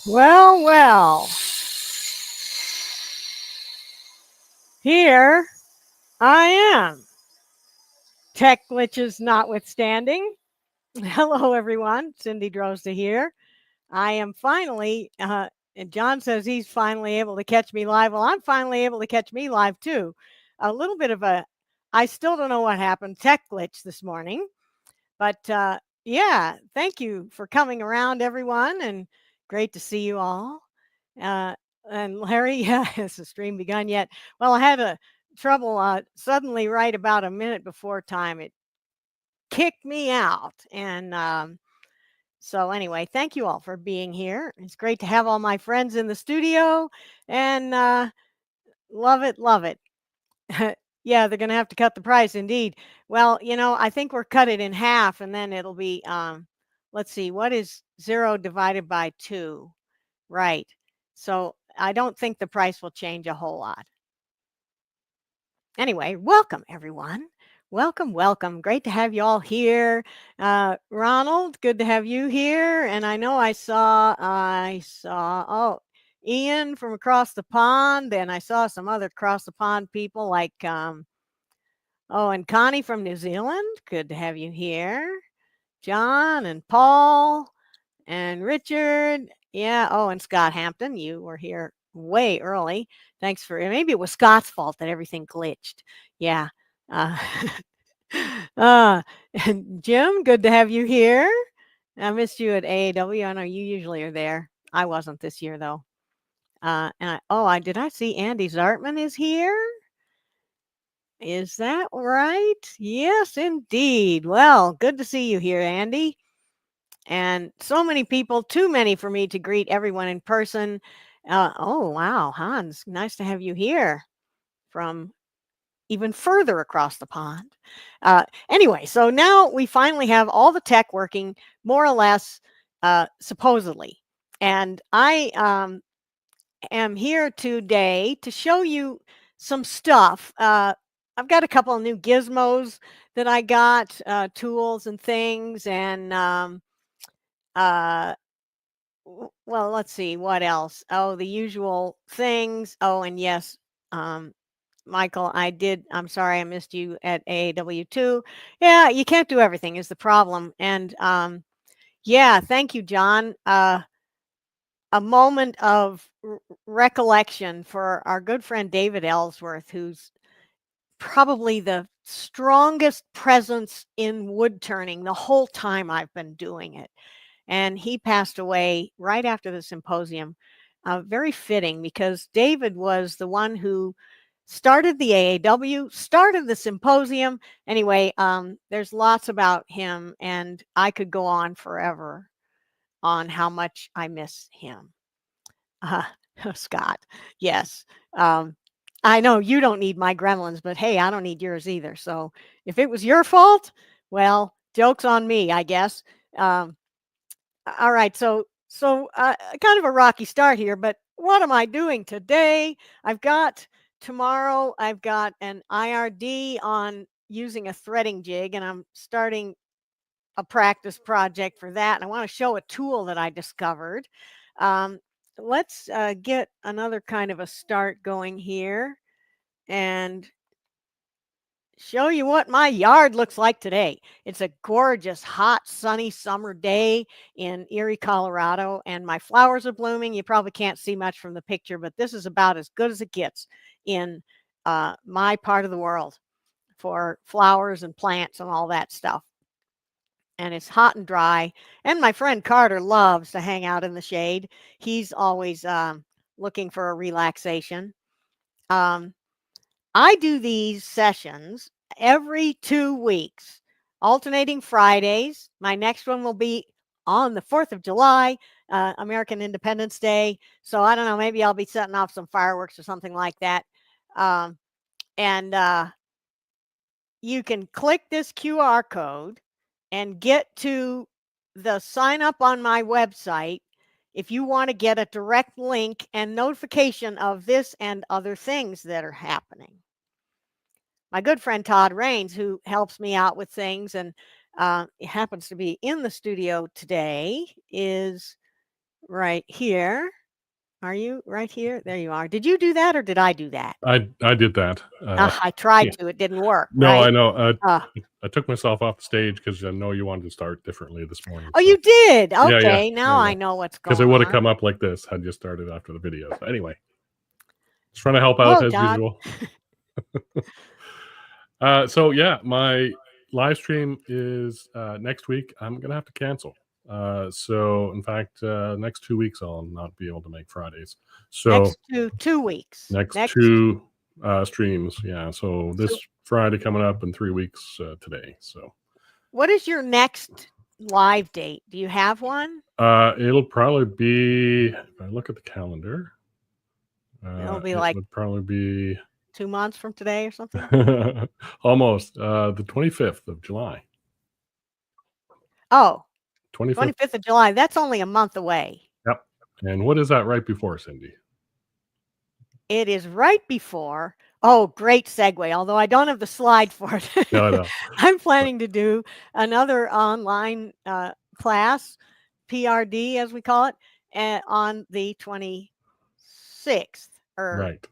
Well, well, here I am. Tech glitches notwithstanding. Hello, everyone. Cindy Drosta here. I am finally, and John says he's finally able to catch me live. Well, I'm finally able to catch me live too. A little bit of I still don't know what happened, tech glitch this morning. But yeah, thank you for coming around, everyone, and great to see you all. Uh, and Larry, yeah, has the stream begun yet? Well, I had a trouble suddenly, right about a minute before time, it kicked me out. And so, anyway, thank you all for being here. It's great to have all my friends in the studio and love it, love it. Yeah, they're going to have to cut the price indeed. Well, I think we're cut it in half and then it'll be, let's see, what is 0 divided by 2? Right. So I don't think the price will change a whole lot. Anyway, welcome everyone. Welcome, welcome. Great to have you all here. Ronald, good to have you here. And I know oh, Ian from across the pond, and I saw some other across the pond people like, oh, and Connie from New Zealand. Good to have you here. John and Paul and Richard. Yeah. Oh, and Scott Hampton. You were here way early. Thanks for maybe it was Scott's fault that everything glitched. Yeah. Uh, and Jim, good to have you here. I missed you at AAW. I know you usually are there. I wasn't this year though. I did I see Andy Zartman is here? Is that right? Yes, indeed. Well, good to see you here, Andy. And so many people, too many for me to greet everyone in person. Oh, wow, Hans, nice to have you here from even further across the pond. Anyway, so now we finally have all the tech working more or less, supposedly. And I am here today to show you some stuff. I've got a couple of new gizmos that I got, tools and things, and uh, well, let's see what else. Oh, the usual things. Oh, and yes, um, Michael, I'm sorry I missed you at AAW2. Yeah, you can't do everything is the problem. And yeah, thank you, John. A moment of recollection for our good friend David Ellsworth, who's probably the strongest presence in wood turning the whole time I've been doing it. And he passed away right after the symposium. Very fitting because David was the one who started the AAW, started the symposium. Anyway, there's lots about him, and I could go on forever on how much I miss him. Uh, Scott, yes. Um, I know you don't need my gremlins, but hey, I don't need yours either. So if it was your fault, well, joke's on me, I guess. Um, all right, so kind of a rocky start here, but what am I doing today? I've got an IRD on using a threading jig, and I'm starting a practice project for that. And I want to show a tool that I discovered. Um, let's get another kind of a start going here and show you what my yard looks like today. It's a gorgeous, hot, sunny summer day in Erie, Colorado, and my flowers are blooming. You probably can't see much from the picture, but this is about as good as it gets in my part of the world for flowers and plants and all that stuff. And it's hot and dry. And my friend Carter loves to hang out in the shade. He's always looking for a relaxation. Um, I do these sessions every 2 weeks, alternating Fridays. My next one will be on the 4th of July, American Independence Day. So I don't know, maybe I'll be setting off some fireworks or something like that. And you can click this QR code and get to the sign up on my website if you want to get a direct link and notification of this and other things that are happening. My good friend Todd Rains, who helps me out with things and happens to be in the studio today, is right here. Are you right here? There you are. Did you do that or did I do that? I did that. I tried Yeah. to. It didn't work, No, I right? know. Uh, I took myself off the stage because I know you wanted to start differently this morning. oh, So you did? yeah, yeah, Okay, yeah, now yeah. I know what's Because it going would have on. come up like this had you started after the video. So anyway, just trying to help out Whoa, as Todd. usual. So yeah, my live stream is next week. I'm gonna have to cancel. So in fact, next 2 weeks I'll not be able to make Fridays. So Next to 2 weeks. next Next. two streams, yeah. So this So, Friday coming up in 3 weeks today. So what is your next live date? Do you have one? it'll probably be if I look at the calendar, It'll be it like would probably be 2 months from today or something. almost the 25th of July. Oh, 25th. 25th of July. That's only a month away. Yep. And what is that right before, Cindy? It is right before. Oh, great segue. Although I don't have the slide for No, it. no. I'm planning to do another online class, PRD as we call it, on the 26th or Right.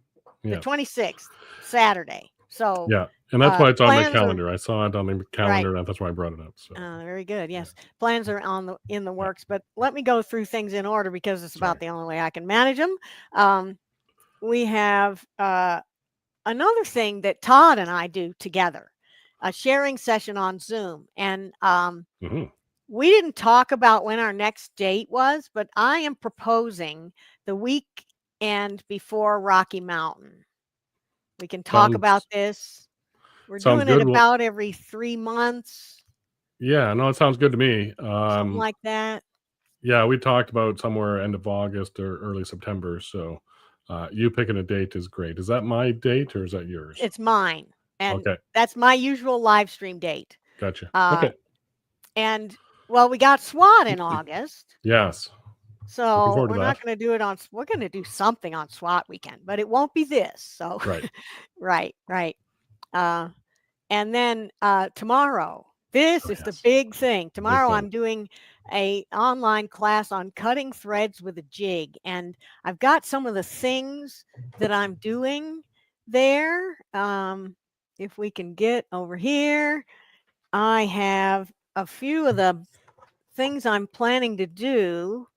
the Yes. 26th, Saturday. So Yeah. And that's why it's on my plans are calendar. I saw it on the right. calendar, and that's why I brought it up. So Very good. yeah. Yes, plans are in the Yeah. works, but let me go through things in order because it's about Sorry. the only way I can manage them. We have another thing that Todd and I do together, a sharing session on Zoom, and Hmm. we didn't talk about when our next date was, but I am proposing the weekend before Rocky Mountain. We can talk about Sounds this. We're sounds doing it good. Well, about every 3 months, yeah. No, it sounds good to me. something like that. Yeah, we talked about somewhere end of August or early September. So you picking a date is great. Is that my date or is that yours? It's mine, and Okay. that's my usual live stream date. Gotcha. Uh, Okay. and well, we got SWAT in August, Yes. Looking so forward to we're that. not going to do it on. We're going to do something on SWAT weekend, but it won't be this. So, Right. right, right. Uh, and then tomorrow, this Oh, is the yes. big thing. The big Tomorrow, thing. I'm doing a online class on cutting threads with a jig, and I've got some of the things that I'm doing there. If we can get over here, I have a few of the things I'm planning to do.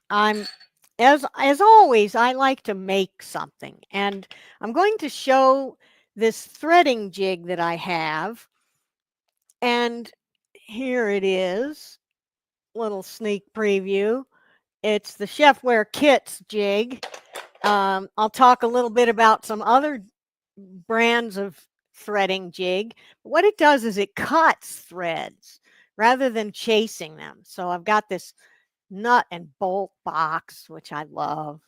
I'm as always, I like to make something, and I'm going to show this threading jig that I have, and here it is, little sneak preview. It's the Chefware Kits jig. I'll talk a little bit about some other brands of threading jig. What it does is it cuts threads rather than chasing them. So I've got this nut and bolt box, which I love.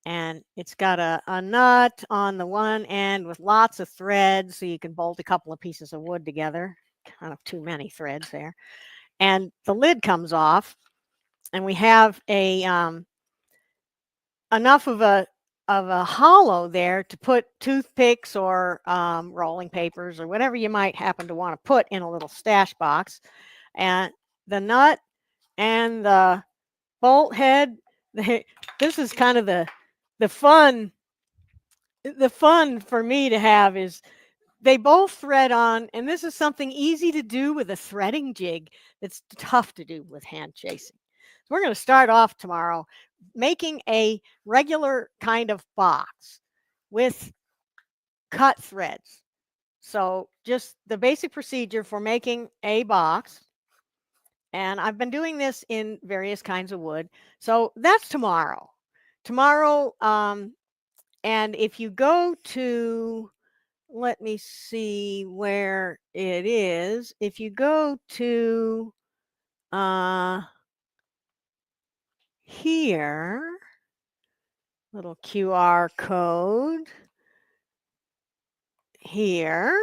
And it's got a nut on the one end with lots of threads, so you can bolt a couple of pieces of wood together. Kind of too many threads there. And the lid comes off, and we have a enough of a hollow there to put toothpicks or rolling papers or whatever you might happen to want to put in a little stash box. And the nut and the bolt head, this is kind of the fun. The fun for me to have is they both thread on, and this is something easy to do with a threading jig that's tough to do with hand chasing. So we're going to start off tomorrow making a regular kind of box with cut threads. So just the basic procedure for making a box. And I've been doing this in various kinds of wood. So that's tomorrow. Tomorrow, and if you go to, let me see where it is. If you go to here, little QR code here,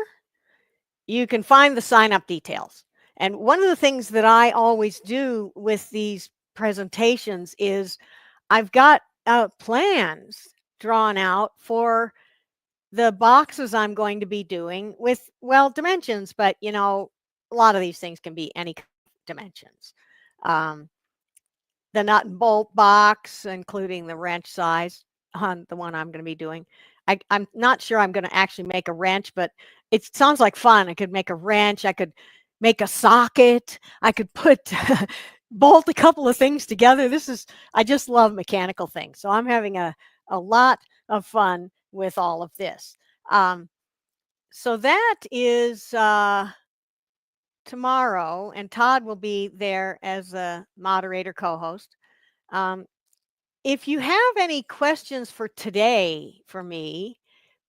you can find the sign up details. And one of the things that I always do with these presentations is I've got plans drawn out for the boxes I'm going to be doing with, well, dimensions, but a lot of these things can be any dimensions. um, the nut and bolt box, including the wrench size on the one I'm going to be doing. I'm not sure I'm going to actually make a wrench, but it sounds like fun. I could make a wrench. I could make a socket. I could put bolt a couple of things together. I just love mechanical things. So I'm having a lot of fun with all of this. So that is tomorrow, and Todd will be there as a moderator co-host. Um, if you have any questions for today for me,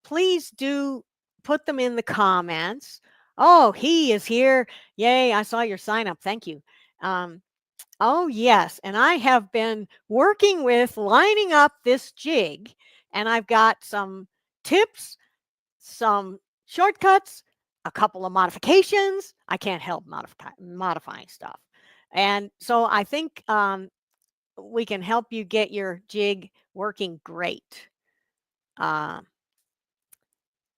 please do put them in the comments. Oh, he is here. Yay, I saw your sign up. Thank you. Oh, yes. And I have been working with lining up this jig, and I've got some tips, some shortcuts, a couple of modifications. I can't help modifying stuff. And so I think we can help you get your jig working great. Uh,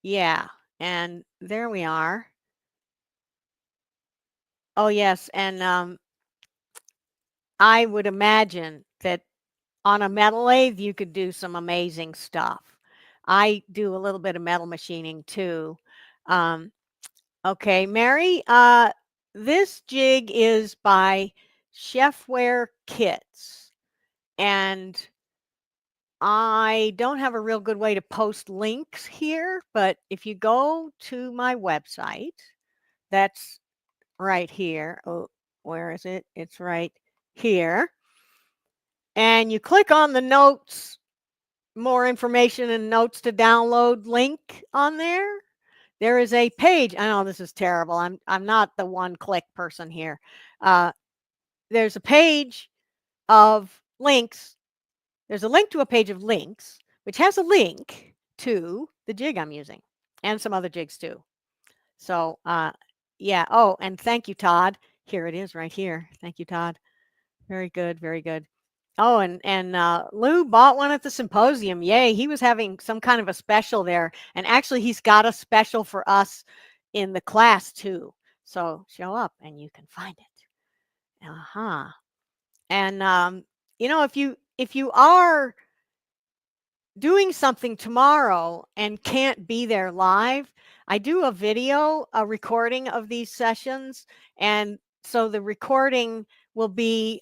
yeah, and there we are. Oh, yes, and I would imagine that on a metal lathe, you could do some amazing stuff. I do a little bit of metal machining too. Um, okay, Mary, this jig is by Chefware Kits, and I don't have a real good way to post links here, but if you go to my website, that's right here. Oh, where is it? It's right here. And you click on the notes, more information and notes to download link on there. There is a page. I know this is terrible. I'm not the one click person here. There's a page of links. There's a link to a page of links, which has a link to the jig I'm using and some other jigs too. So, yeah. Oh, and thank you, Todd. Here it is right here. Thank you, Todd. Very good. Very good. Oh, and Lou bought one at the symposium. Yay. He was having some kind of a special there. And actually, he's got a special for us in the class too. So show up and you can find it. Uh-huh. And if you are doing something tomorrow and can't be there live, I do a recording of these sessions. And so the recording will be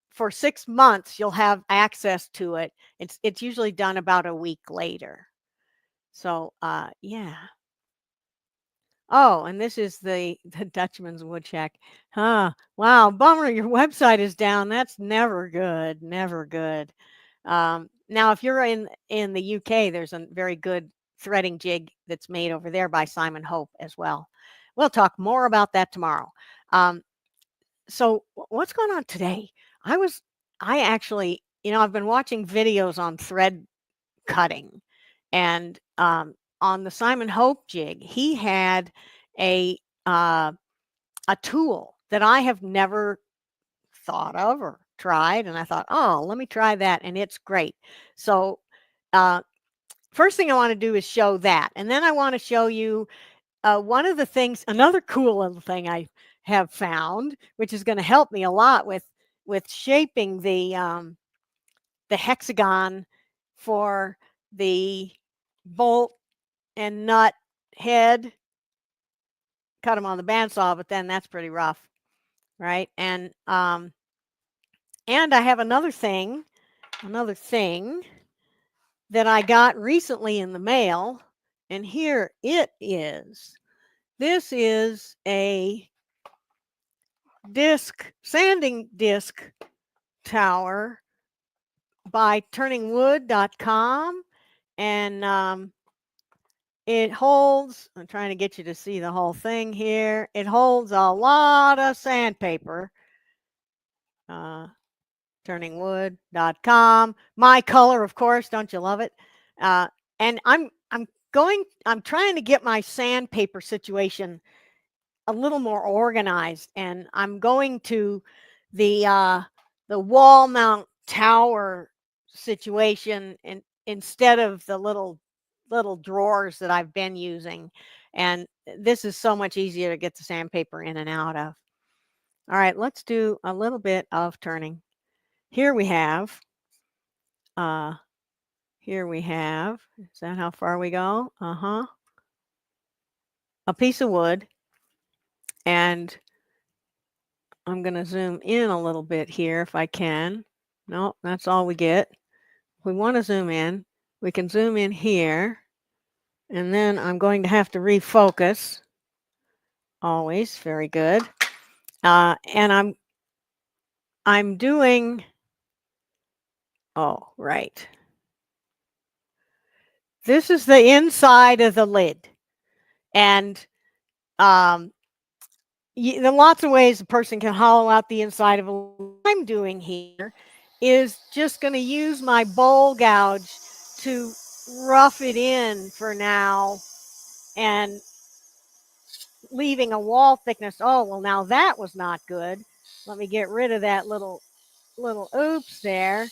for 6 months, you'll have access to it. It's usually done about a week later. So yeah. Oh, and this is the Dutchman's woodchuck. Huh. Wow, bummer your website is down. That's never good. Never good. Now, if you're in the UK, there's a very good threading jig that's made over there by Simon Hope as well. We'll talk more about that tomorrow. So what's going on today? I actually, I've been watching videos on thread cutting, and on the Simon Hope jig, he had a uh, a tool that I have never thought of or tried, and I thought, oh, let me try that, and it's great. So uh, first thing I want to do is show that, and then I want to show you one of the things, another cool little thing I have found, which is going to help me a lot with shaping the hexagon for the bolt and nut head. Cut them on the bandsaw, but then that's pretty rough, right? And I have another thing that I got recently in the mail, and here it is. This is a sanding disc tower by turningwood.com, and it holds, I'm trying to get you to see the whole thing here. It holds a lot of sandpaper. Turningwood.com. My color, of course. Don't you love it? And I'm trying to get my sandpaper situation a little more organized, and I'm going to the wall mount tower situation instead of the little drawers that I've been using. And this is so much easier to get the sandpaper in and out of. All right, let's do a little bit of turning. Here we have, uh, is that how far we go? A piece of wood, and I'm going to zoom in a little bit here if I can. No, that's all we get. If we want to zoom in, we can zoom in here, and then I'm going to have to refocus. Always very good. And I'm doing. Oh, right. This is the inside of the lid, and um, there are lots of ways a person can hollow out the inside of a lid. What I'm doing here is just going to use my bowl gouge to rough it in for now, and leaving a wall thickness. Oh, well, now that was not good. Let me get rid of that little oops there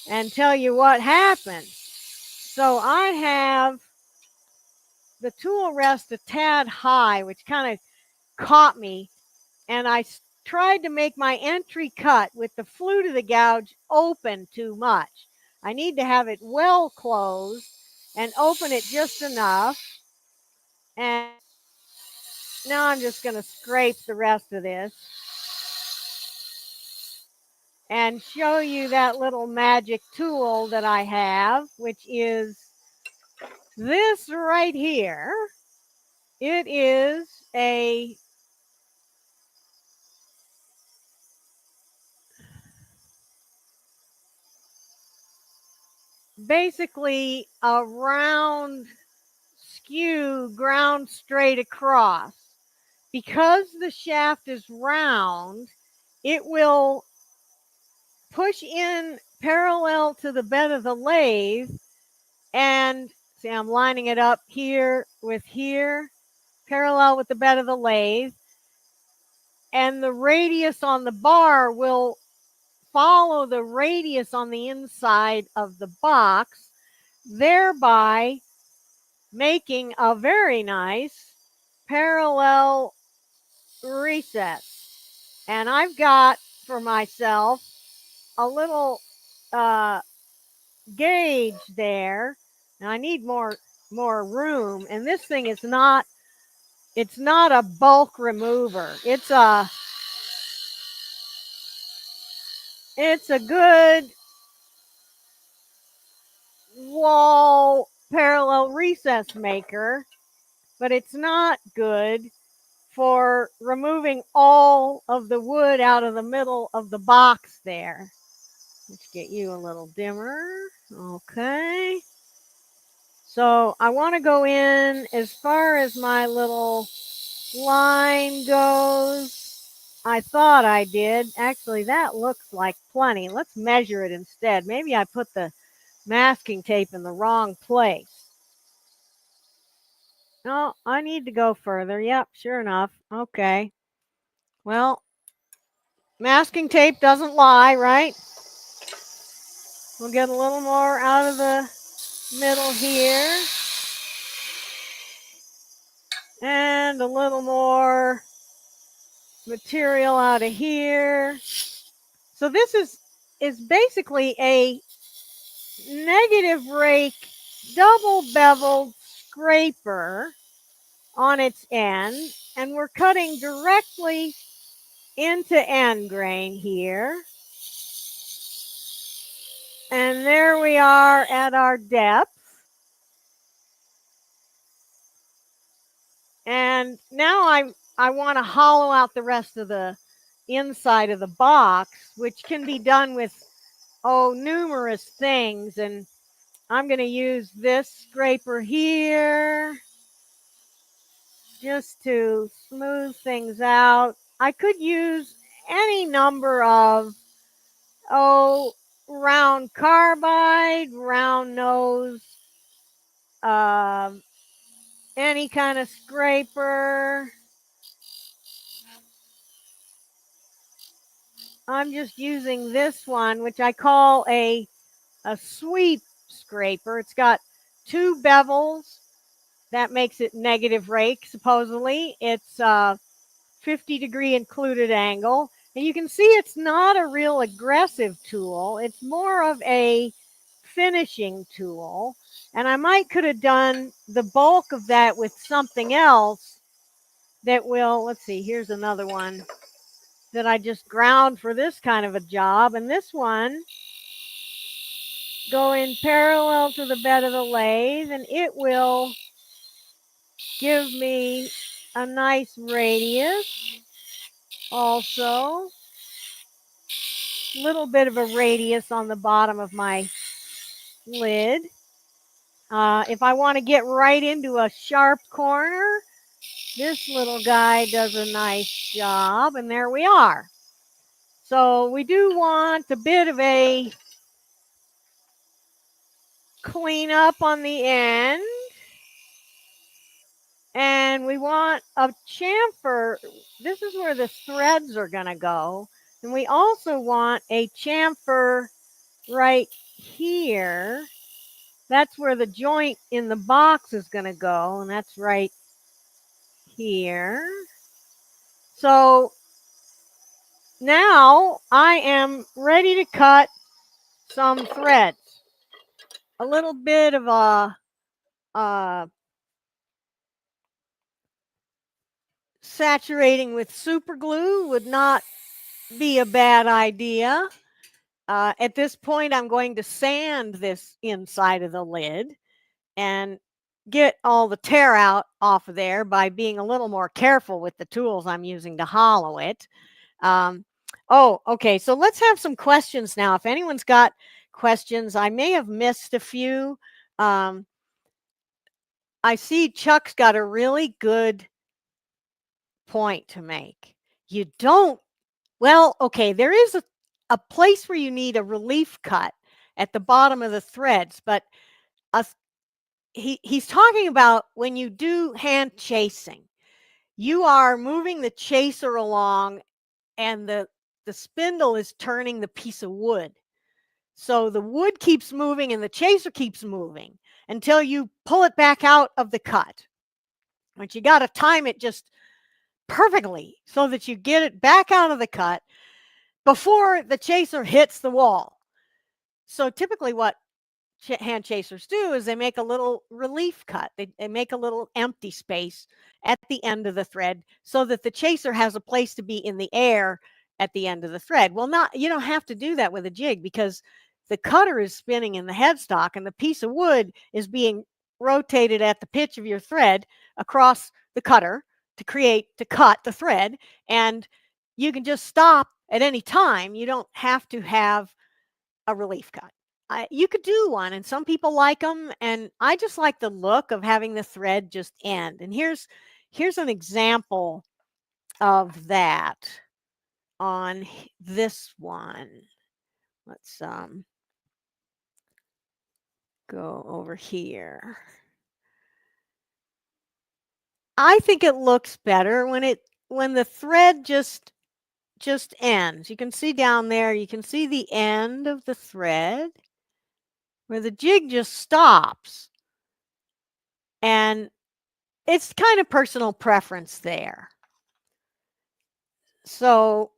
and tell you what happened. So I have the tool rest a tad high, which kind of caught me, and I tried to make my entry cut with the flute of the gouge open too much. I need to have it well closed and open it just enough. And now I'm just going to scrape the rest of this and show you that little magic tool that I have, which is this right here. It is a basically a round skew ground straight across. Because the shaft is round, it will push in parallel to the bed of the lathe. And see, I'm lining it up here with here, parallel with the bed of the lathe. And the radius on the bar will follow the radius on the inside of the box, thereby making a very nice parallel recess. And I've got for myself a little uh, gauge there. Now I need more room, and this thing is not, it's not a bulk remover. It's a good wall parallel recess maker, but it's not good for removing all of the wood out of the middle of the box there. Let's get you a little dimmer. Okay. So I want to go in as far as my little line goes. I thought I did. Actually, that looks like plenty. Let's measure it instead. Maybe I put the masking tape in the wrong place. No, I need to go further. Yep, sure enough. Okay. Well, masking tape doesn't lie, right? We'll get a little more out of the middle here. And a little more material out of here. So this is basically a negative rake double beveled scraper on its end, and we're cutting directly into end grain here. And there we are at our depth. And now I want to hollow out the rest of the inside of the box, which can be done with numerous things. And I'm going to use this scraper here just to smooth things out. I could use any number of round carbide, round nose, um, any kind of scraper. I'm just using this one, which I call a sweep scraper. It's got two bevels. That makes it negative rake, supposedly. It's 50-degree included angle. And you can see it's not a real aggressive tool. It's more of a finishing tool. And I might could have done the bulk of that with something else that will, let's see, here's another one that I just ground for this kind of a job. And this one go in parallel to the bed of the lathe, and it will give me a nice radius. Also, little bit of a radius on the bottom of my lid. If I want to get right into a sharp corner, this little guy does a nice job, and there we are. So we do want a bit of a clean up on the end, and we want a chamfer. This is where the threads are going to go, and we also want a chamfer right here. That's where the joint in the box is going to go, and that's right here. So now I am ready to cut some threads. A little bit of a saturating with super glue would not be a bad idea. At this point, I'm going to sand this inside of the lid and get all the tear out off of there by being a little more careful with the tools I'm using to hollow it. Okay, so let's have some questions now. If anyone's got questions, I may have missed a few. I see Chuck's got a really good point to make. You don't, well, okay, there is a place where you need a relief cut at the bottom of the threads, but he's talking about when you do hand chasing, you are moving the chaser along and the spindle is turning the piece of wood. So the wood keeps moving and the chaser keeps moving until you pull it back out of the cut. But you got to time it just perfectly so that you get it back out of the cut before the chaser hits the wall. So typically what hand chasers do is they make a little relief cut. They make a little empty space at the end of the thread so that the chaser has a place to be in the air at the end of the thread. Well, you don't have to do that with a jig because the cutter is spinning in the headstock and the piece of wood is being rotated at the pitch of your thread across the cutter to cut the thread, and you can just stop at any time. You don't have to have a relief cut. You could do one, and some people like them, and I just like the look of having the thread just end. And here's an example of that on this one. Let's go over here. I think it looks better when the thread just ends. You can see down there, you can see the end of the thread where the jig just stops. And it's kind of personal preference there. So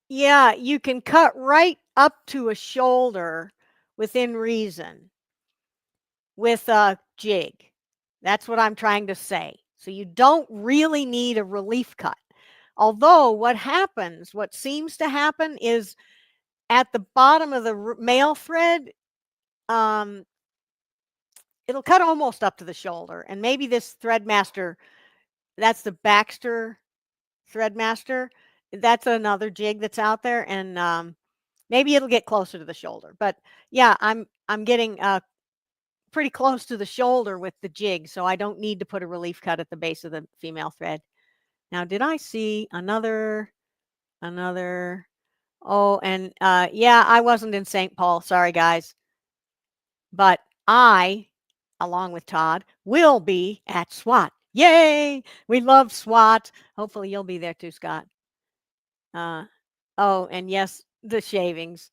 yeah, you can cut right up to a shoulder within reason with a jig. That's what I'm trying to say. So you don't really need a relief cut. Although what seems to happen is at the bottom of the male thread, it'll cut almost up to the shoulder. And maybe this Threadmaster, that's the Baxter Threadmaster. That's another jig that's out there, and maybe it'll get closer to the shoulder. But yeah, I'm getting pretty close to the shoulder with the jig, so I don't need to put a relief cut at the base of the female thread. Now, did I see another? Oh, and yeah, I wasn't in St. Paul. Sorry, guys. But I, along with Todd, will be at SWAT. Yay! We love SWAT. Hopefully you'll be there too, Scott. Oh, and yes, the shavings.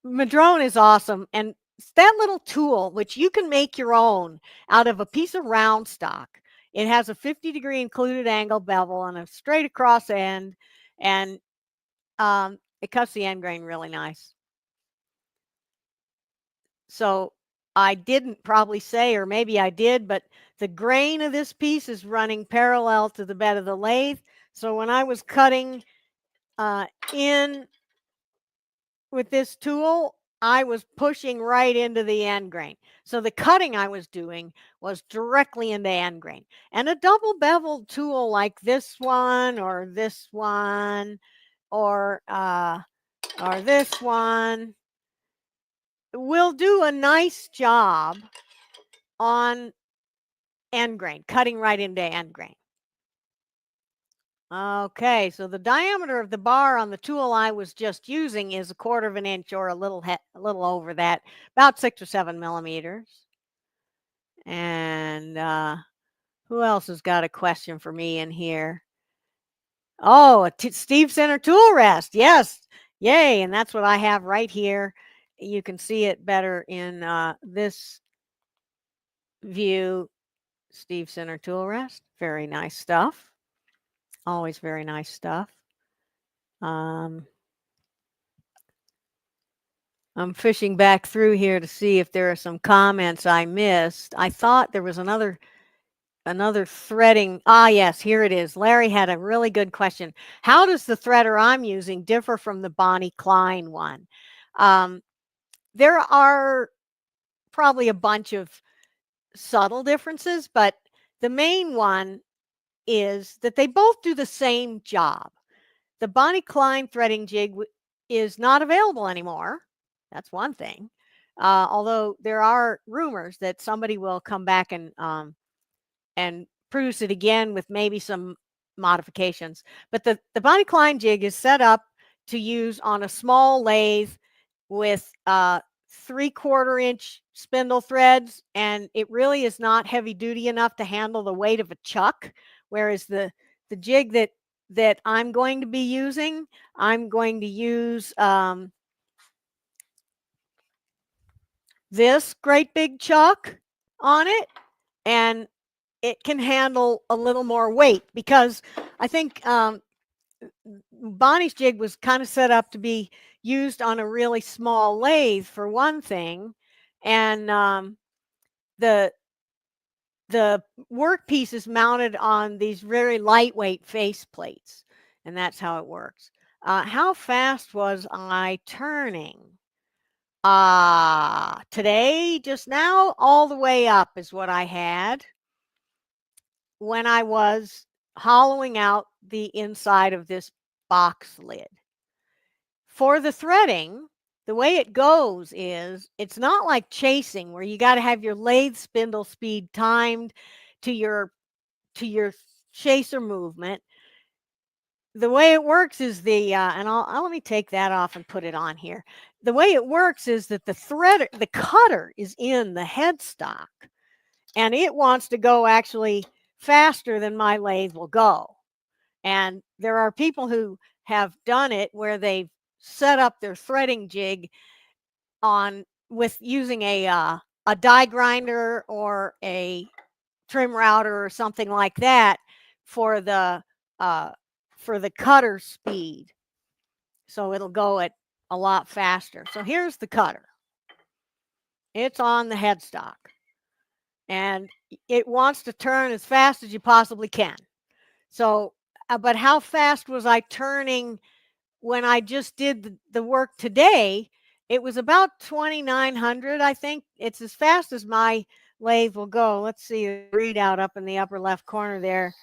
Madrone is awesome. And that little tool, which you can make your own out of a piece of round stock, It has a 50-degree included angle bevel and a straight across end, and it cuts the end grain really nice. So I didn't probably say, or maybe I did, but the grain of this piece is running parallel to the bed of the lathe. So when I was cutting in with this tool, I was pushing right into the end grain. So the cutting I was doing was directly into end grain. And a double beveled tool like this one or this one or this one will do a nice job on end grain, cutting right into end grain. Okay, so the diameter of the bar on the tool I was just using is 1/4 of an inch or a little over that, about 6 or 7 millimeters. And who else has got a question for me in here? Oh, Steve Center tool rest. Yes. Yay. And that's what I have right here. You can see it better in this view. Steve Center tool rest. Very nice stuff. Always very nice stuff. I'm fishing back through here to see if there are some comments I missed. I thought there was another threading. Ah, yes, here it is. Larry had a really good question. How does the threader I'm using differ from the Bonnie Klein one? There are probably a bunch of subtle differences, but the main one is that they both do the same job. The Bonnie Klein threading jig is not available anymore. That's one thing. Although there are rumors that somebody will come back and produce it again with maybe some modifications. But the Bonnie Klein jig is set up to use on a small lathe with 3/4 inch spindle threads, and it really is not heavy duty enough to handle the weight of a chuck. Whereas the jig that I'm going to be using, I'm going to use this great big chuck on it, and it can handle a little more weight because I think Bonnie's jig was kind of set up to be used on a really small lathe for one thing, and the workpiece is mounted on these very lightweight face plates, and that's how it works. How fast was I turning? Today, just now, all the way up is what I had when I was hollowing out the inside of this box lid. For the threading, the way it goes is it's not like chasing where you got to have your lathe spindle speed timed to your chaser movement. The way it works is and I'll let me take that off and put it on here. The way it works is that the cutter is in the headstock, and it wants to go actually faster than my lathe will go. And there are people who have done it where they've set up their threading jig on with using a die grinder or a trim router or something like that for the cutter speed. So it'll go at a lot faster. So here's the cutter. It's on the headstock, and it wants to turn as fast as you possibly can. So, but how fast was I turning when I just did the work today? It was about 2,900, I think. It's as fast as my lathe will go. Let's see the readout up in the upper left corner there.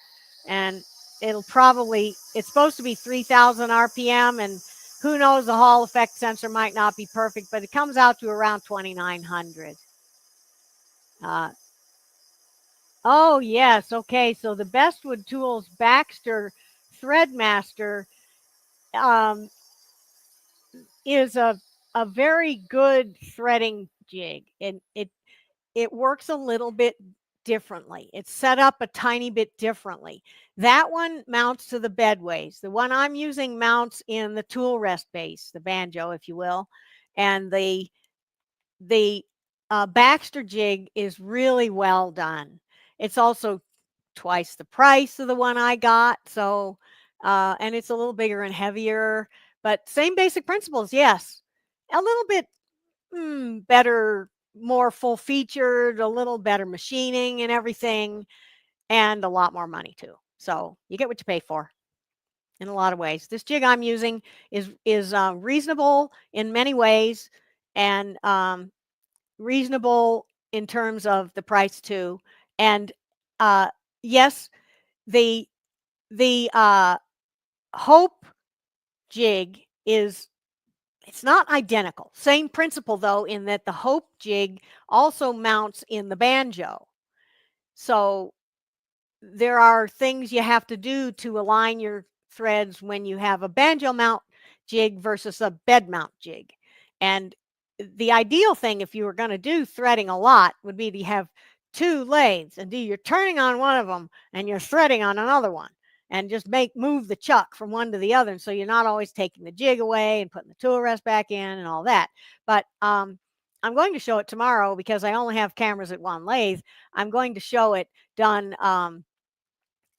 And it's supposed to be 3,000 RPM, and who knows, the Hall effect sensor might not be perfect, but it comes out to around 2,900. Oh, yes. Okay. So the Bestwood Tools Baxter Threadmaster is a very good threading jig. And it works a little bit differently. It's set up a tiny bit differently. That one mounts to the bedways. The one I'm using mounts in the tool rest base, the banjo, if you will. And the Baxter jig is really well done. It's also twice the price of the one I got. So, and it's a little bigger and heavier, but same basic principles. Yes, a little bit better, more full featured, a little better machining and everything, and a lot more money too. So you get what you pay for in a lot of ways. This jig I'm using is reasonable in many ways, and reasonable in terms of the price too. And uh, yes, the the Hope jig is, it's not identical. Same principle though, in that the Hope jig also mounts in the banjo. So there are things you have to do to align your threads when you have a banjo mount jig versus a bed mount jig. And the ideal thing, if you were going to do threading a lot, would be to have two lathes and do your turning on one of them and your threading on another one, and just move the chuck from one to the other. And so you're not always taking the jig away and putting the tool rest back in and all that. But I'm going to show it tomorrow because I only have cameras at one lathe. I'm going to show it done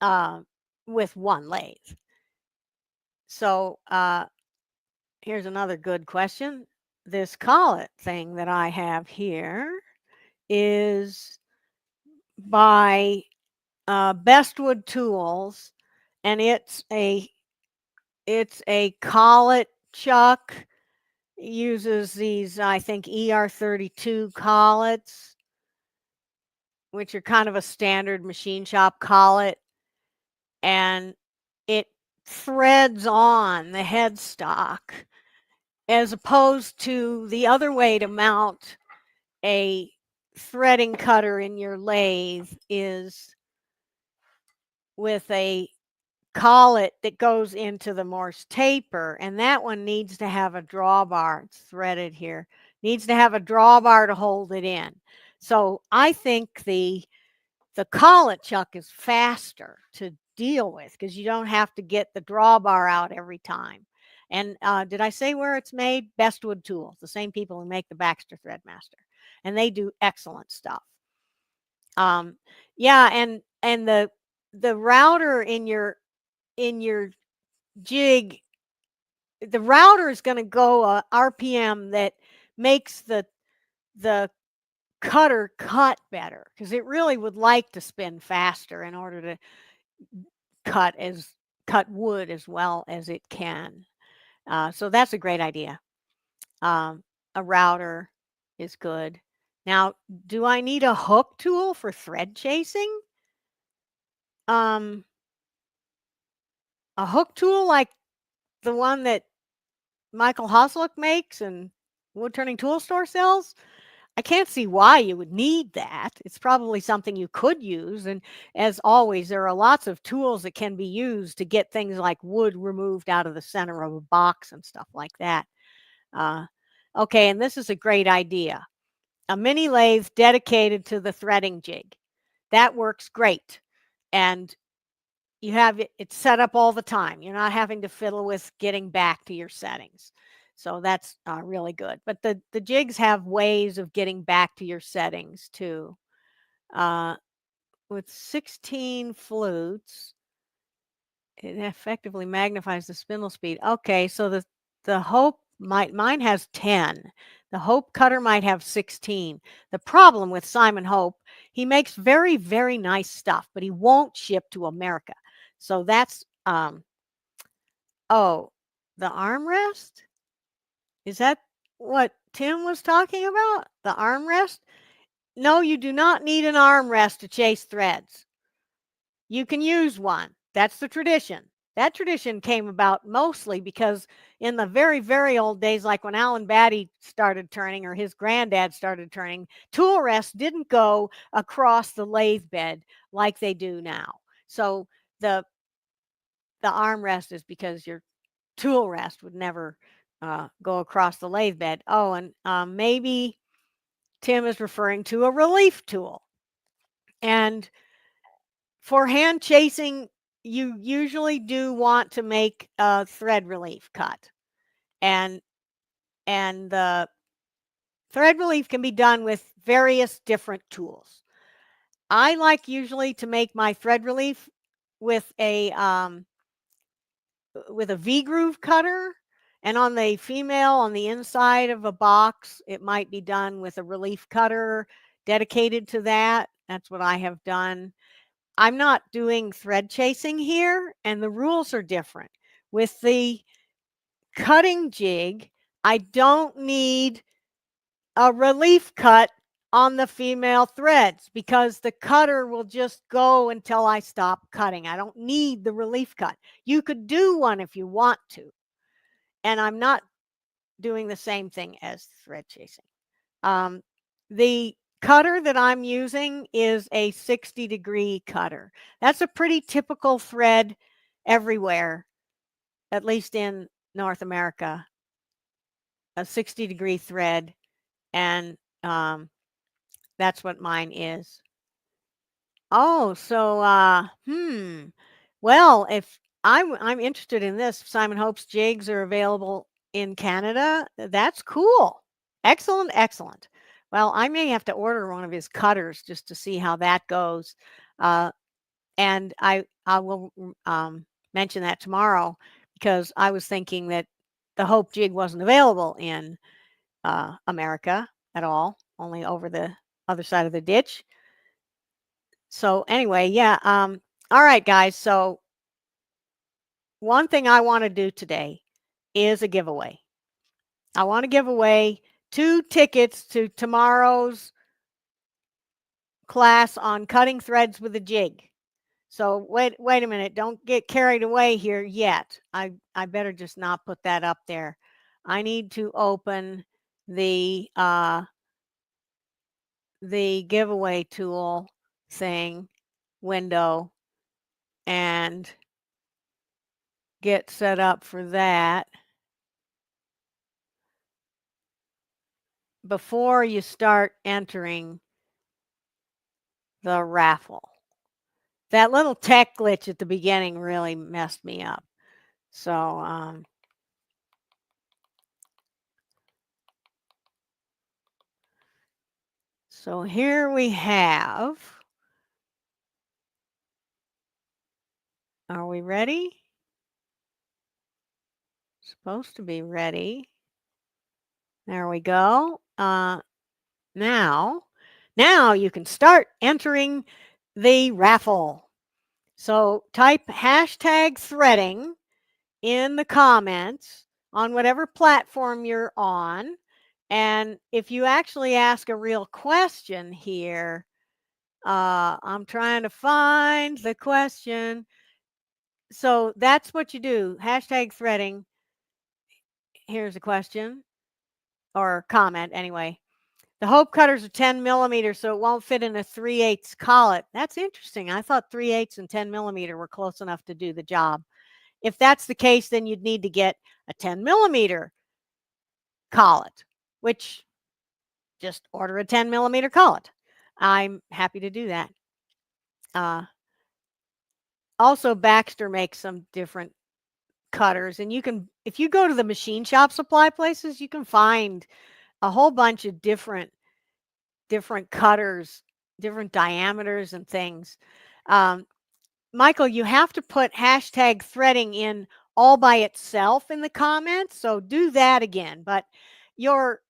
uh, with one lathe. So here's another good question. This collet thing that I have here is by Bestwood Tools, and it's a collet chuck. It uses these, I think, ER32 collets, which are kind of a standard machine shop collet, and it threads on the headstock, as opposed to the other way to mount a threading cutter in your lathe is with a collet that goes into the Morse taper, and that one needs to have a drawbar. It's threaded here. Needs to have a drawbar to hold it in. So I think the collet chuck is faster to deal with because you don't have to get the drawbar out every time. And did I say where it's made? Bestwood Tools, the same people who make the Baxter Threadmaster, and they do excellent stuff. Yeah, and the router in your jig, the router is going to go a RPM that makes the cutter cut better, because it really would like to spin faster in order to cut wood as well as it can. So that's a great idea. A router is good. Now, do I need a hook tool for thread chasing? A hook tool like the one that Michael Hosluck makes and Woodturning Tool Store sells? I can't see why you would need that. It's probably something you could use. And as always, there are lots of tools that can be used to get things like wood removed out of the center of a box and stuff like that. Okay, and this is a great idea. A mini lathe dedicated to the threading jig. That works great. And you have it set up all the time. You're not having to fiddle with getting back to your settings. So that's really good. But the jigs have ways of getting back to your settings too. With 16 flutes, it effectively magnifies the spindle speed. Okay, so the Hope mine has 10. The Hope cutter might have 16. The problem with Simon Hope, he makes very, very nice stuff, but he won't ship to America. So that's oh, the armrest? Is that what Tim was talking about? The armrest? No, you do not need an armrest to chase threads. You can use one. That's the tradition. That tradition came about mostly because in the very, very old days, like when Alan Batty started turning or his granddad started turning, tool rests didn't go across the lathe bed like they do now. So the armrest is because your tool rest would never go across the lathe bed. Oh, and maybe Tim is referring to a relief tool. And for hand chasing, you usually do want to make a thread relief cut. And the thread relief can be done with various different tools. I like usually to make my thread relief with a V-groove cutter, and on the female, on the inside of a box, it might be done with a relief cutter dedicated to that. That's what I have done. I'm not doing thread chasing here, and the rules are different. With the cutting jig, I don't need a relief cut on the female threads because the cutter will just go until I stop cutting. I don't need the relief cut. You could do one if you want to, and I'm not doing the same thing as thread chasing. The cutter that I'm using is a 60-degree cutter. That's a pretty typical thread everywhere, at least in North America, a 60-degree thread, and that's what mine is. Oh, so well, if I'm interested in this, Simon Hope's jigs are available in Canada. That's cool. Excellent, excellent. Well, I may have to order one of his cutters just to see how that goes. And I will mention that tomorrow because I was thinking that the Hope jig wasn't available in America at all, only over the other side of the ditch. So anyway, yeah. All right, guys. So one thing I want to do today is a giveaway. I want to give away 2 tickets to tomorrow's class on cutting threads with a jig. So wait a minute. Don't get carried away here yet. I better just not put that up there. I need to open the giveaway tool thing window and get set up for that before you start entering the raffle. That little tech glitch at the beginning really messed me up. So so here we have. Are we ready? Supposed to be ready. There we go. Now you can start entering the raffle. So type hashtag threading in the comments on whatever platform you're on. And if you actually ask a real question here, I'm trying to find the question. So that's what you do. Hashtag threading. Here's a question or comment anyway. The Hope cutters are 10 millimeters, so it won't fit in a 3/8 collet. That's interesting. I thought 3/8 and 10 millimeter were close enough to do the job. If that's the case, then you'd need to get a 10 millimeter collet, which just order a 10 millimeter collet. I'm happy to do that. Also, Baxter makes some different cutters, and you can, if you go to the machine shop supply places, you can find a whole bunch of different cutters, different diameters and things. Michael, you have to put hashtag threading in all by itself in the comments, so do that again. But your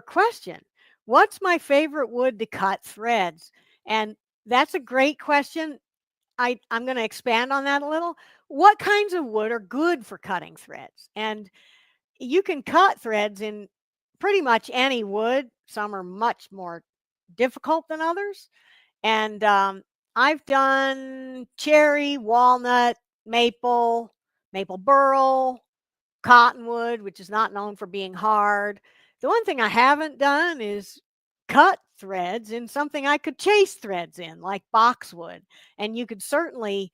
question, what's my favorite wood to cut threads? And that's a great question. I'm going to expand on that a little. What kinds of wood are good for cutting threads? And you can cut threads in pretty much any wood. Some are much more difficult than others. And I've done cherry, walnut, maple burl, cottonwood, which is not known for being hard. The one thing I haven't done is cut threads in something I could chase threads in, like boxwood. And you could certainly,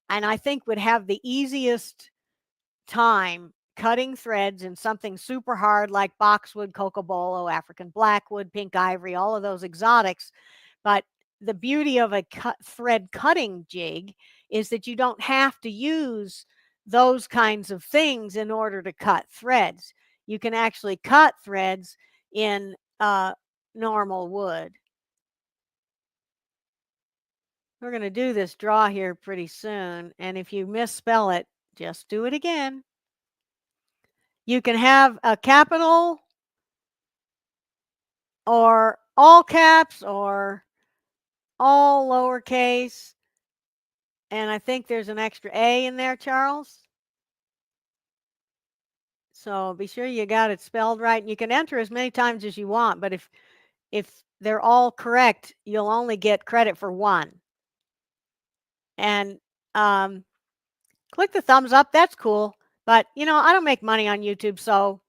and I think would have the easiest time cutting threads in something super hard like boxwood, cocobolo, African blackwood, pink ivory, all of those exotics. But the beauty of a thread cutting jig is that you don't have to use those kinds of things in order to cut threads. You can actually cut threads in normal wood. We're going to do this draw here pretty soon. And if you misspell it, just do it again. You can have a capital or all caps or all lowercase. And I think there's an extra A in there, Charles. So be sure you got it spelled right. And you can enter as many times as you want, but if they're all correct, you'll only get credit for one. And click the thumbs up. That's cool. But, I don't make money on YouTube, so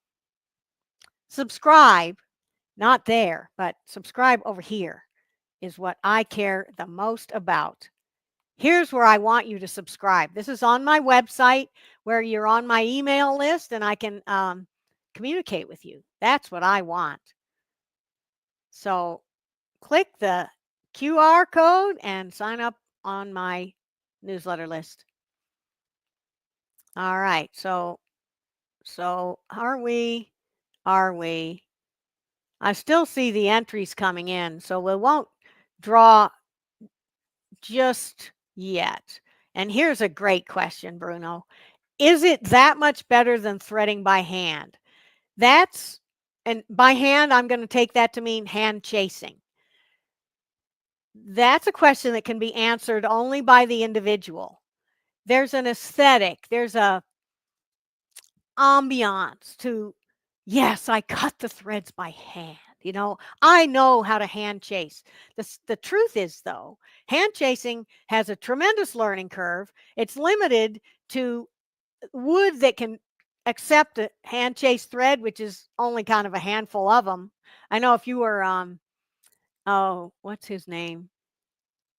subscribe. Not there, but subscribe over here is what I care the most about. Here's where I want you to subscribe. This is on my website where you're on my email list and I can communicate with you. That's what I want. So click the QR code and sign up on my newsletter list. All right. So are we? I still see the entries coming in, so we won't draw just yet. And here's a great question, Bruno. Is it that much better than threading by hand? And by hand, I'm going to take that to mean hand chasing. That's a question that can be answered only by the individual. There's an aesthetic, there's a ambiance to, yes, I cut the threads by hand. I know how to hand chase. The truth is, though, hand chasing has a tremendous learning curve. It's limited to wood that can accept a hand chase thread, which is only kind of a handful of them. I know if you were, what's his name?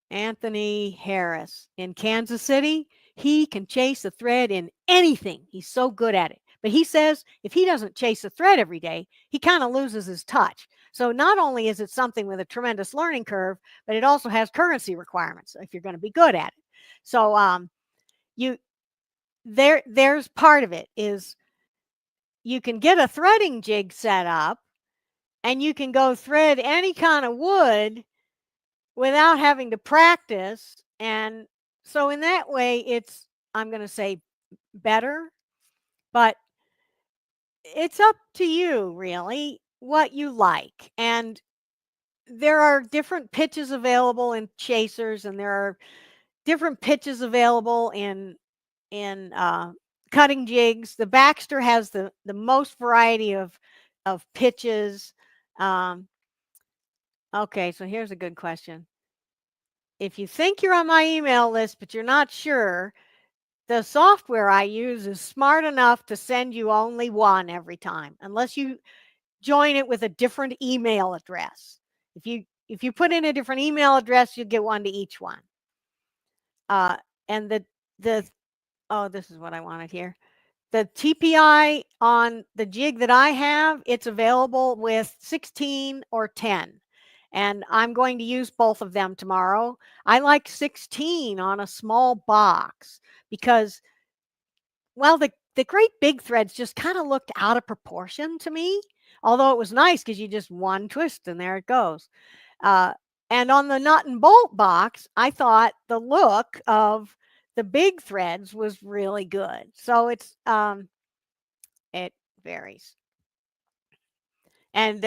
Anthony Harris in Kansas City, he can chase a thread in anything. He's so good at it. But he says if he doesn't chase a thread every day, he kind of loses his touch. So not only is it something with a tremendous learning curve, but it also has currency requirements if you're going to be good at it. So there's part of it is you can get a threading jig set up and you can go thread any kind of wood without having to practice. And so in that way, it's, I'm going to say, better, but it's up to you really what you like. And there are different pitches available in chasers, and there are different pitches available in cutting jigs. The Baxter has the most variety of pitches. Okay, so here's a good question. If you think you're on my email list, but you're not sure, the software I use is smart enough to send you only one every time, unless you join it with a different email address. If you put in a different email address, you get one to each one. And this is what I wanted here. The TPI on the jig that I have, it's available with 16 or 10. And I'm going to use both of them tomorrow. I like 16 on a small box because, well, the great big threads just kind of looked out of proportion to me. Although it was nice because you just one twist and there it goes. And on the nut and bolt box, I thought the look of the big threads was really good. So it's it varies. And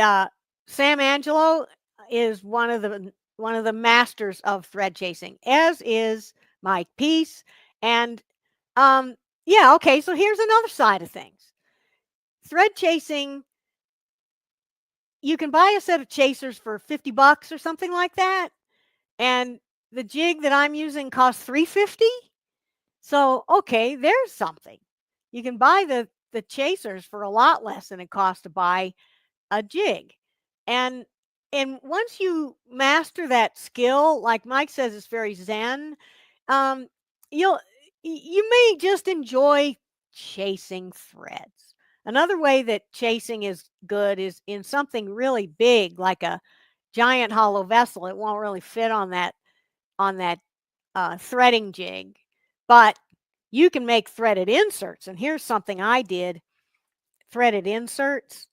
Sam Angelo is one of the masters of thread chasing, as is Mike Peace. And yeah, okay, so here's another side of things. Thread chasing, you can buy a set of chasers for $50 or something like that, and the jig that I'm using costs $350. So okay, there's something. You can buy the chasers for a lot less than it costs to buy a jig. And once you master that skill, like Mike says, it's very zen. You may just enjoy chasing threads. Another way that chasing is good is in something really big, like a giant hollow vessel. It won't really fit on that threading jig, but you can make threaded inserts. And here's something I did: threaded inserts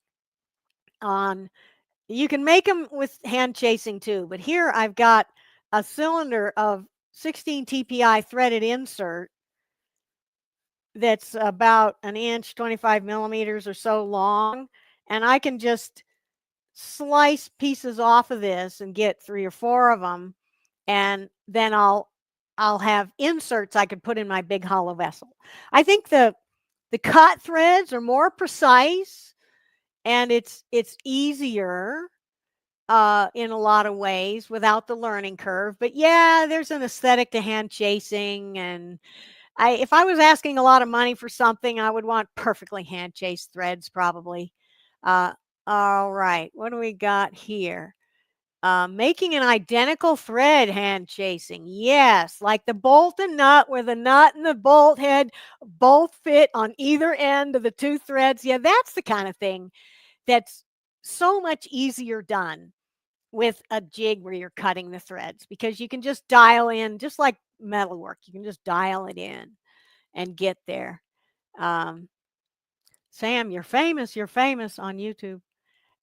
on. You can make them with hand chasing too, but here I've got a cylinder of 16 TPI threaded insert that's about an inch, 25 millimeters or so long, and I can just slice pieces off of this and get 3 or 4 of them, and then I'll have inserts I could put in my big hollow vessel. I think the cut threads are more precise, and it's easier in a lot of ways without the learning curve. But yeah, there's an aesthetic to hand chasing, and if I was asking a lot of money for something, I would want perfectly hand chased threads probably. Uh, all right, what do we got here? Making an identical thread hand chasing. Yes, like the bolt and nut, where the nut and the bolt head both fit on either end of the two threads. Yeah, that's the kind of thing that's so much easier done with a jig where you're cutting the threads, because you can just dial in, just like metalwork, you can just dial it in and get there. Sam, you're famous on YouTube.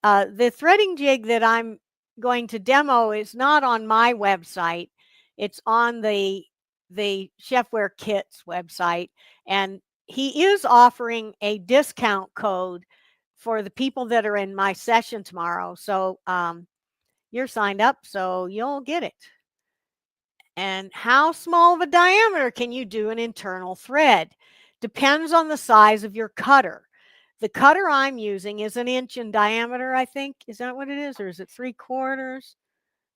The threading jig that I'm going to demo is not on my website. It's on the Chefware Kits website, and he is offering a discount code for the people that are in my session tomorrow. So you're signed up, so you'll get it. And how small of a diameter can you do an internal thread? Depends on the size of your cutter. The cutter I'm using is an inch in diameter, I think. Is that what it is? Or is it 3/4?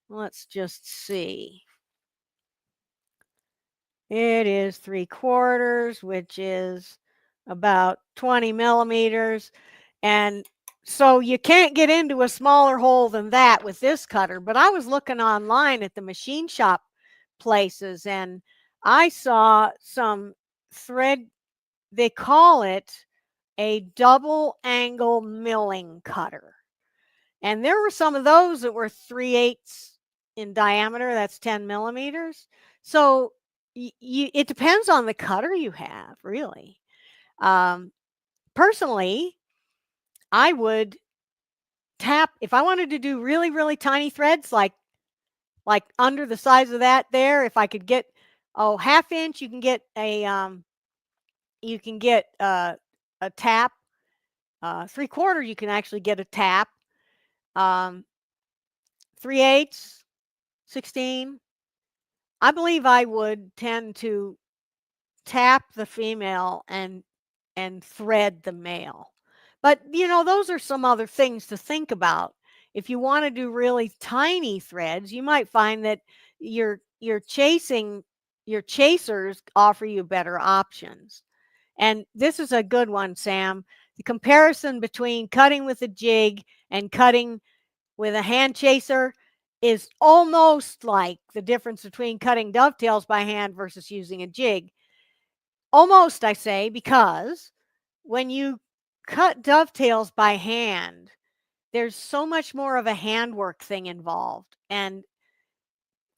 Let's just see. It is 3/4, which is about 20 millimeters. And so you can't get into a smaller hole than that with this cutter. But I was looking online at the machine shop places, and I saw some thread, they call it a double angle milling cutter. And there were some of those that were 3/8 in diameter. That's 10 millimeters. So it depends on the cutter you have, really. Personally, I would tap, if I wanted to do really, really tiny threads, like under the size of that there, if I could get, 1/2 inch, you can get a tap. 3/4, you can actually get a tap. 3/8, 16. I believe I would tend to tap the female and thread the male. But those are some other things to think about. If you want to do really tiny threads, you might find that your chasers offer you better options. And this is a good one, Sam. The comparison between cutting with a jig and cutting with a hand chaser is almost like the difference between cutting dovetails by hand versus using a jig. Almost, I say, because when you cut dovetails by hand, there's so much more of a handwork thing involved. And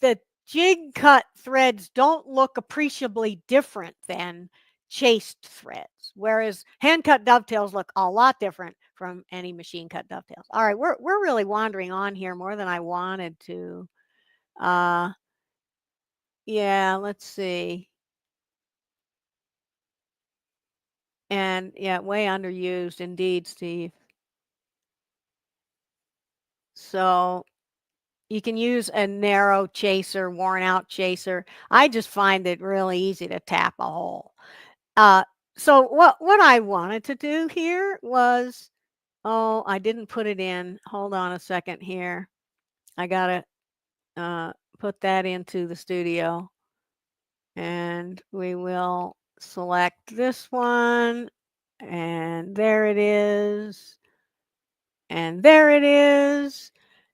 the jig cut threads don't look appreciably different than chased threads, whereas hand cut dovetails look a lot different from any machine cut dovetails. All right, we're really wandering on here more than I wanted to. Yeah, let's see. And yeah, way underused indeed, Steve. So you can use a narrow chaser, worn out chaser. I just find it really easy to tap a hole. So what I wanted to do here was, I didn't put it in. Hold on a second here. I gotta put that into the studio, and we will select this one, and there it is, and there it is,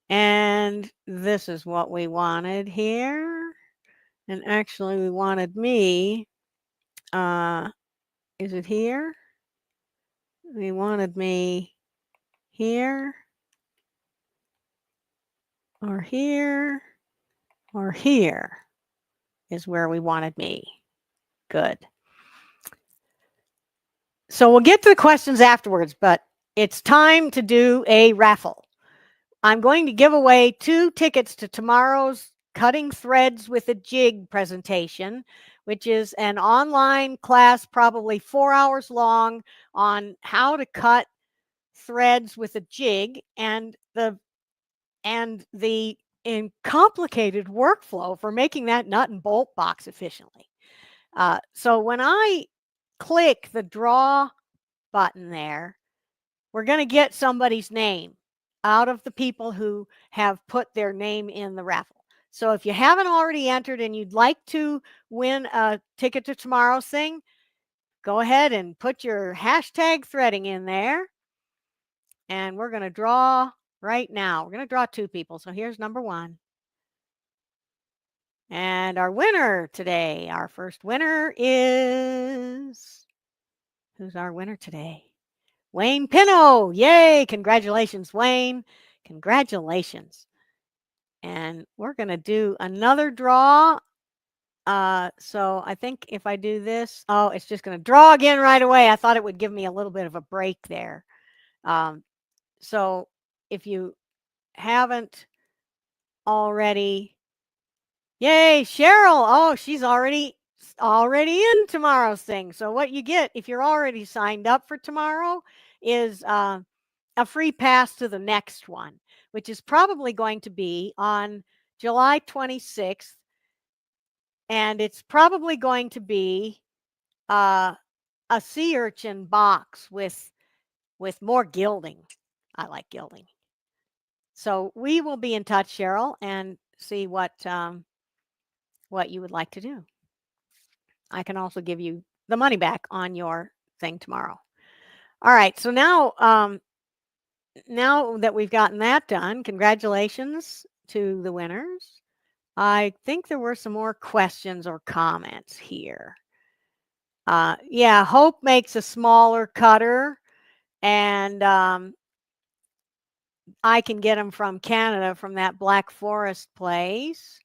and this is what we wanted here. And actually we wanted me, is it here? We wanted me here, or here, or here is where we wanted me. Good. So we'll get to the questions afterwards, but it's time to do a raffle. I'm going to give away 2 tickets to tomorrow's Cutting Threads with a Jig presentation, which is an online class, probably 4 hours long, on how to cut threads with a jig and the complicated workflow for making that nut and bolt box efficiently. So when I click the draw button there, we're going to get somebody's name out of the people who have put their name in the raffle. So if you haven't already entered and you'd like to win a ticket to tomorrow's thing, go ahead and put your hashtag threading in there. And we're going to draw right now. We're going to draw 2 people. So here's number 1. And our winner today, our first winner is, who's our winner today? Wayne Pino. Yay. Congratulations, Wayne. Congratulations. And we're going to do another draw. So I think if I do this, oh, it's just going to draw again right away. I thought it would give me a little bit of a break there. So if you haven't already, yay, Cheryl. Oh, she's already in tomorrow's thing. So what you get if you're already signed up for tomorrow is a free pass to the next one, which is probably going to be on July 26th. And it's probably going to be a sea urchin box with more gilding. I like gilding. So we will be in touch, Cheryl, and see what you would like to do. I can also give you the money back on your thing tomorrow. All right. So now that we've gotten that done, congratulations to the winners. I think there were some more questions or comments here. Yeah, Hope makes a smaller cutter, and I can get them from Canada from that Black Forest place.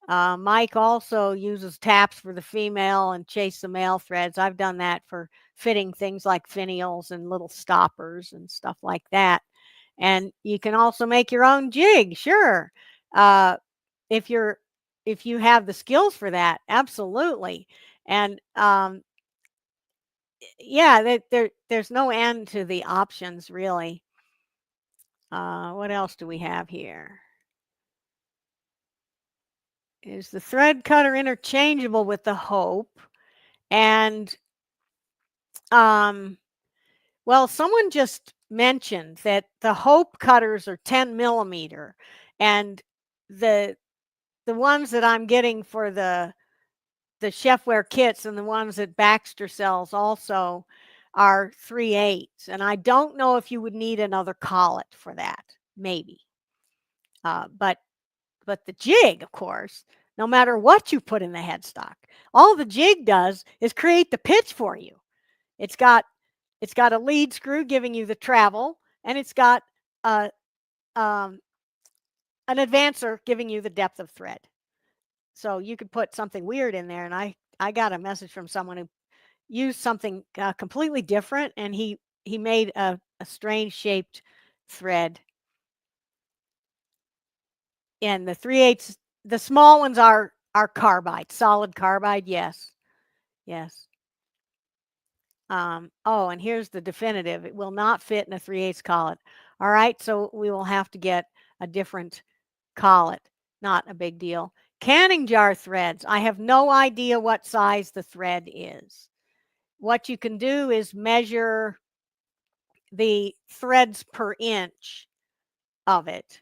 Mike also uses taps for the female and chase the male threads. I've done that for fitting things like finials and little stoppers and stuff like that. And you can also make your own jig, sure. If you have the skills for that, absolutely. And yeah, there's no end to the options, really. What else do we have here? Is the thread cutter interchangeable with the Hope? And well, someone just mentioned that the Hope cutters are 10 millimeter, and the ones that I'm getting for the chefware kits and the ones that Baxter sells also are 3/8. And I don't know if you would need another collet for that, maybe. But the jig, of course, no matter what you put in the headstock, all the jig does is create the pitch for you. It's got a lead screw giving you the travel, and it's got an advancer giving you the depth of thread. So you could put something weird in there, and I got a message from someone who used something completely different, and he made a strange shaped thread. And the 3/8, the small ones are carbide, solid carbide. Yes. Oh, and here's the definitive. It will not fit in a 3/8 collet. All right, so we will have to get a different collet. Not a big deal. Canning jar threads. I have no idea what size the thread is. What you can do is measure the threads per inch of it.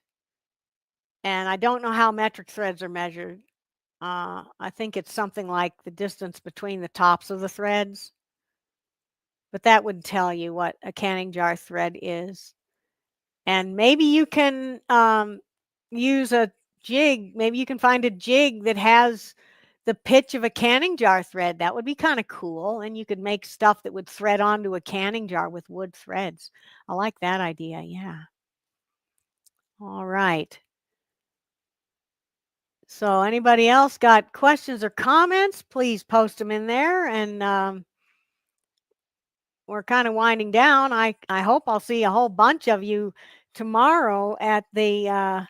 And I don't know how metric threads are measured. I think it's something like the distance between the tops of the threads. But that would tell you what a canning jar thread is. And maybe you can use a jig. Maybe you can find a jig that has the pitch of a canning jar thread. That would be kind of cool. And you could make stuff that would thread onto a canning jar with wood threads. I like that idea. Yeah. All right. So anybody else got questions or comments? Please post them in there. And we're kind of winding down. I hope I'll see a whole bunch of you tomorrow at the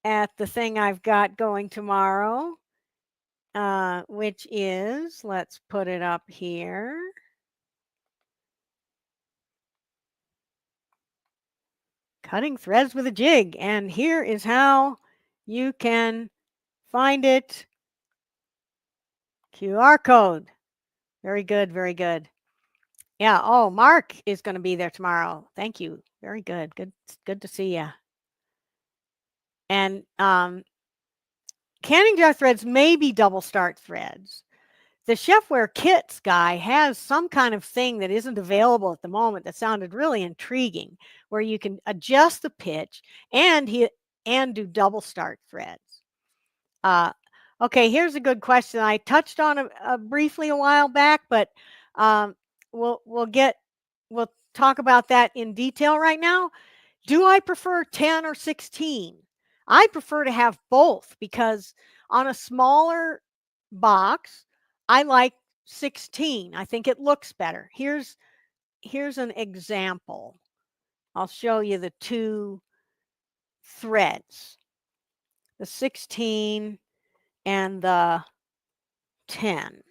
at the thing I've got going tomorrow, which is, let's put it up here. Cutting threads with a jig. And here is how you can find it. QR code. Very good, very good. Yeah. Oh, Mark is going to be there tomorrow. Thank you. Very good. Good to see you. And canning jar threads may be double start threads. The Chefware Kits guy has some kind of thing that isn't available at the moment that sounded really intriguing, where you can adjust the pitch and do double start threads. Okay, here's a good question. I touched on it briefly a while back, but we'll talk about that in detail right now. Do I prefer 10 or 16? I prefer to have both because on a smaller box, I like 16. I think it looks better. Here's an example. I'll show you the two threads, the 16 and the 10.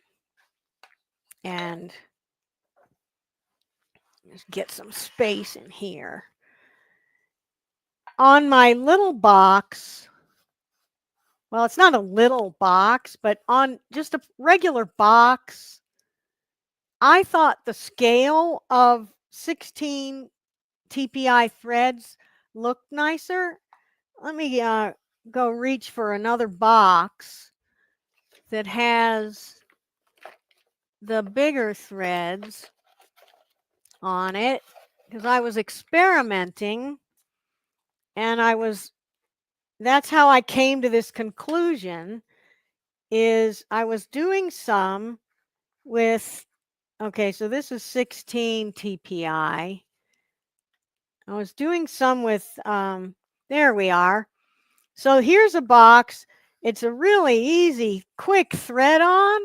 And let's get some space in here. On my little box, well, it's not a little box, but on just a regular box, I thought the scale of 16 TPI threads looked nicer. Let me go reach for another box that has the bigger threads on it, because I was experimenting and that's how I came to this conclusion. Is I was doing some with, okay, so this is 16 TPI. I was doing some with, there we are. So here's a box. It's a really easy, quick thread on,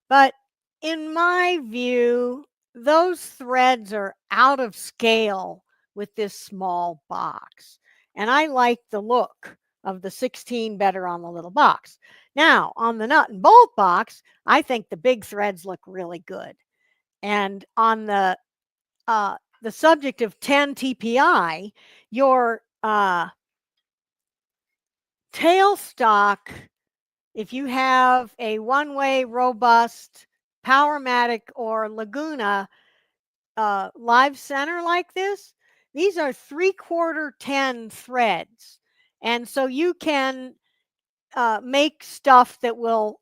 but in my view, those threads are out of scale with this small box. And I like the look of the 16 better on the little box. Now, on the nut and bolt box, I think the big threads look really good. And on the subject of 10 TPI, your tailstock, if you have a one-way robust Powermatic or Laguna live center like this, these are 3/4 10 threads. And so you can make stuff that will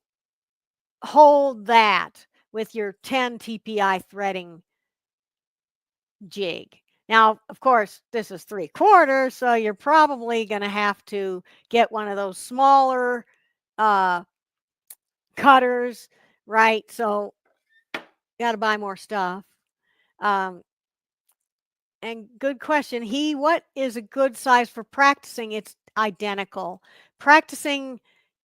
hold that with your 10 TPI threading jig. Now, of course, this is 3/4, so you're probably going to have to get one of those smaller cutters, right? So got to buy more stuff. And good question. What is a good size for practicing? It's identical. Practicing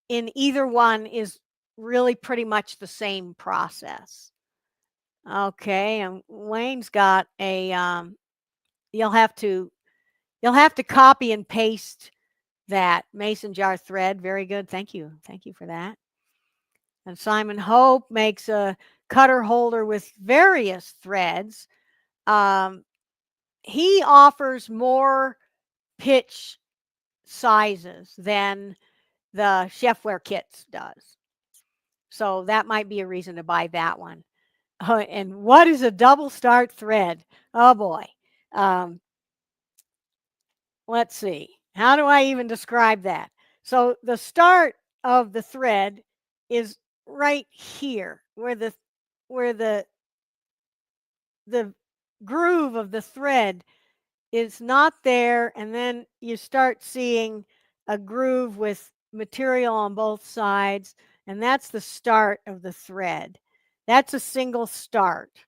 in either one is really pretty much the same process. Okay, and Wayne's got a you'll have to copy and paste that mason jar thread. Very good. Thank you for that. And Simon Hope makes a cutter holder with various threads. He offers more pitch sizes than the Chefware Kits does. So that might be a reason to buy that one. And what is a double start thread? Oh boy. Let's see. How do I even describe that? So the start of the thread is right here, where the groove of the thread is not there, and then you start seeing a groove with material on both sides, and that's the start of the thread. That's a single start.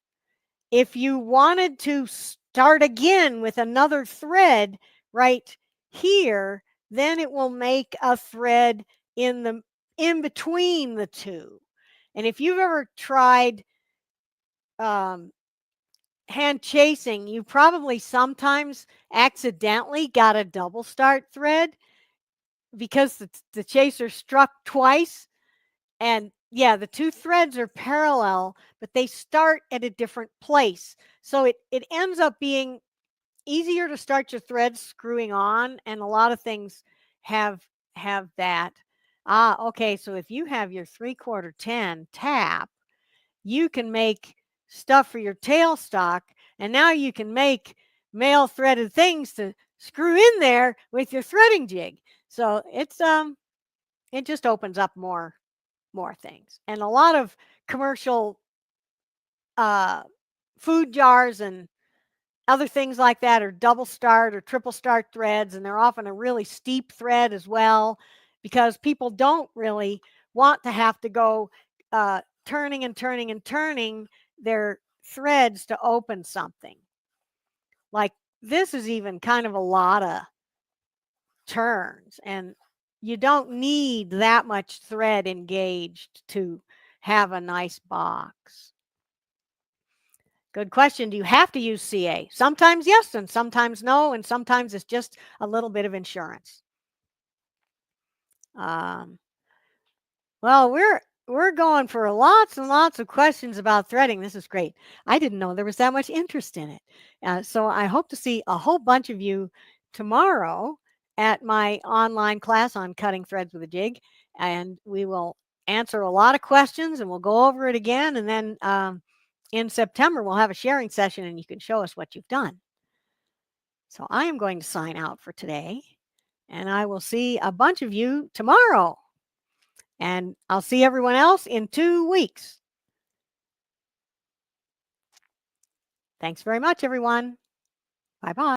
If you wanted to start again with another thread right here, then it will make a thread in between the two. And if you've ever tried hand chasing, you probably sometimes accidentally got a double start thread. because the chaser struck twice, and yeah, the two threads are parallel, but they start at a different place. So it ends up being easier to start your threads screwing on, and a lot of things have that. Okay, so if you have your 3/4 10 tap, you can make stuff for your tailstock, and now you can make male threaded things to screw in there with your threading jig. So it just opens up more things. And a lot of commercial uh, food jars and other things like that are double start or triple start threads, and they're often a really steep thread as well, because people don't really want to have to go turning and turning and turning their threads to open something. Like this is even kind of a lot of turns, and you don't need that much thread engaged to have a nice box. Good question. Do you have to use CA? Sometimes yes, and sometimes no, and sometimes it's just a little bit of insurance. Well, we're going for lots and lots of questions about threading. This is great. I didn't know there was that much interest in it. So I hope to see a whole bunch of you tomorrow at my online class on cutting threads with a jig, and we will answer a lot of questions, and we'll go over it again, and then in September, we'll have a sharing session and you can show us what you've done. So I am going to sign out for today, and I will see a bunch of you tomorrow. And I'll see everyone else in 2 weeks. Thanks very much, everyone. Bye-bye.